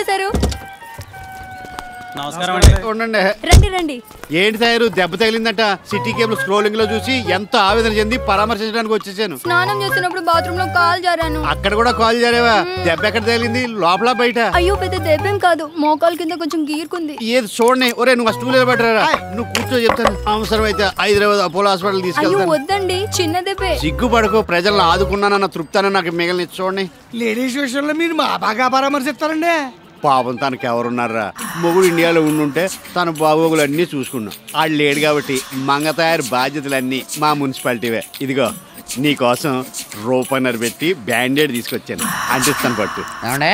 వచ్చేసారు. ఉండండి. రండి రండి. ఏంటి తయారు దెబ్బ తగిలిందట. సిటీ కేబుల్ స్క్రోలింగ్ లో చూసి ఎంతో ఆవేదన చెంది పరామర్శించడానికి వచ్చేసాను. స్నానం చేస్తున్నప్పుడు బాత్రూమ్ లో కాల్ జారాను. అక్కడ కూడా కాల్ జారేవా? దెబ్బ ఎక్కడ తగిలింది? లోపల బయట? అయ్యో పెద్ద దెబ్బేం కాదు, మోకాలు కింద కొంచెం గీరుకుంది. ఏది చూడండి. ఒరే నువ్వు స్టూల్ పట్టరా, నువ్వు కూర్చో చెప్తాను. అవసరం అయితే హైదరాబాద్ అపోలో హాస్పిటల్ అయ్యో తీసుకెళ్తాను. వద్దండి, చిన్న దెబ్బే. సిగ్గుపడకు, ప్రజలను ఆదుకున్నానన్న తృప్తాన్ని నాకు మిగిలిన చూడండి. లేడీస్ విషయంలో మీరు మా బాగా పరామర్శిస్తారండి. పాపం తనకి ఎవరున్నారా? మొగుడు ఇండియాలో ఉండుంటే తన బాగోగులు అన్నీ చూసుకున్నాం. ఆడు లేడు కాబట్టి మంగ తయారు బాధ్యతలన్నీ మా మున్సిపాలిటీవే. ఇదిగో నీకోసం రూపాయన్నర పెట్టి బ్యాండేడ్ తీసుకొచ్చాను, అంటిస్తాను పట్టు. ఏమండే,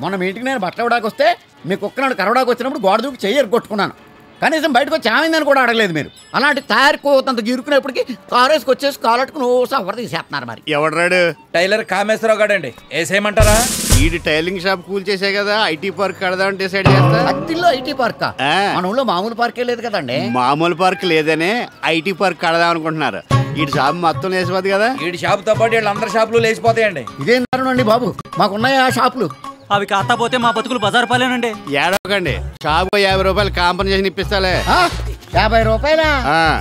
మొన్న మీటింగ్ నేను బట్టలు ఇవ్వడానికి వస్తే మీ కుక్కనాడు కరవడానికి వచ్చినప్పుడు గోడ దూకి చెయ్యి కొట్టుకున్నాను. కనీసం బయటకు వచ్చి ఏమైందని కూడా అడగలేదు మీరు. అలాంటి తయారుకోతంత గిరుకునేప్పటికి కారు వేసుకొచ్చేసి కాలట్టుకుని ఓ సఫర్ తీసేస్తున్నారు. మరి ఎవడరాడు? టైలర్ కామేశ్వరరావు గాడండి. వేసేయమంటారా? ఈడు టైలింగ్ షాప్ కూల్ చేసే కదా ఐటీ పార్క్ కడదామని డిసైడ్ చేస్తా. అత్తిల్లో ఐటీ పార్క్? మన ఊళ్ళో మామూలు పార్కే లేదు కదండి. మామూలు పార్క్ లేదనే ఐటీ పార్క్ కడదాం అనుకుంటున్నారు. ఈడు షాప్ మొత్తం లేచిపోద్ది కదా. వీడి షాపుతో పాటు వీళ్ళందరి షాపులు లేచిపోతాయండి. ఇదేం దారుణం బాబు, మాకున్నాయి ఆ షాపులు. అవి కాకపోతే మా బతుకులు బజారు పాలేనండి. ఏడవకండి, షాపు 50 రూపాయలు కాంపన్సేషన్ ఇప్పిస్తాలే. 50 రూపాయలా?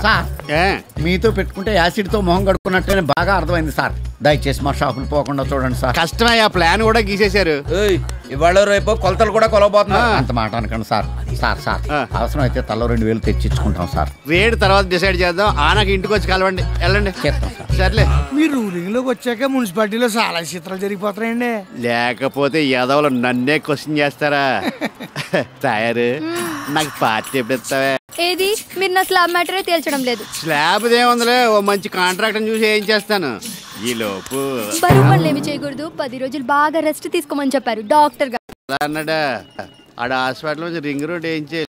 సార్ ఏ మీతో పెట్టుకుంటే యాసిడ్ తో మొహం కడుక్కున్నట్టే బాగా అర్థమైంది సార్. దయచేసి మా షాపులు పోకుండా చూడండి సార్. కష్టమే, ఆ ప్లాన్ కూడా గీసేశారు. ఇవాళ రేపు కొలతలు కూడా కొలవబోతున్నారు. అంత మాట అనకండి సార్. సార్ సార్ అవసరం అయితే తలో 2000 తెచ్చిచ్చుకుంటాం సార్. రేట్ తర్వాత డిసైడ్ చేద్దాం. నాకు ఇంటికి వచ్చి కలవండి, వెళ్ళండి. చెప్తాం సార్. సర్లే. మీరు రూలింగ్ లోకి వచ్చాక మున్సిపాలిటీలో చాలా చిత్రాలు జరిగిపోతున్నాయండి. లేకపోతే యాదవులు నన్నే క్వశ్చన్ చేస్తారా? తయారు నాకు పార్టీ ఎప్పుడు ఇస్తావే? ఏది, మీరు నా స్లాబ్ మ్యాటరే తేల్చడం లేదు. స్లాబ్ దేముందిలే, ఓ మంచి కాంట్రాక్ట్ చూసి ఏం చేస్తాను. ఈ లోపు బరువు పనులు ఏమి చేయకూడదు, 10 రోజులు బాగా రెస్ట్ తీసుకోమని చెప్పారు డాక్టర్ గారు. అన్నాడా? ఆడ హాస్పిటల్ నుంచి రింగ్ రోడ్ ఏం చేయాలి?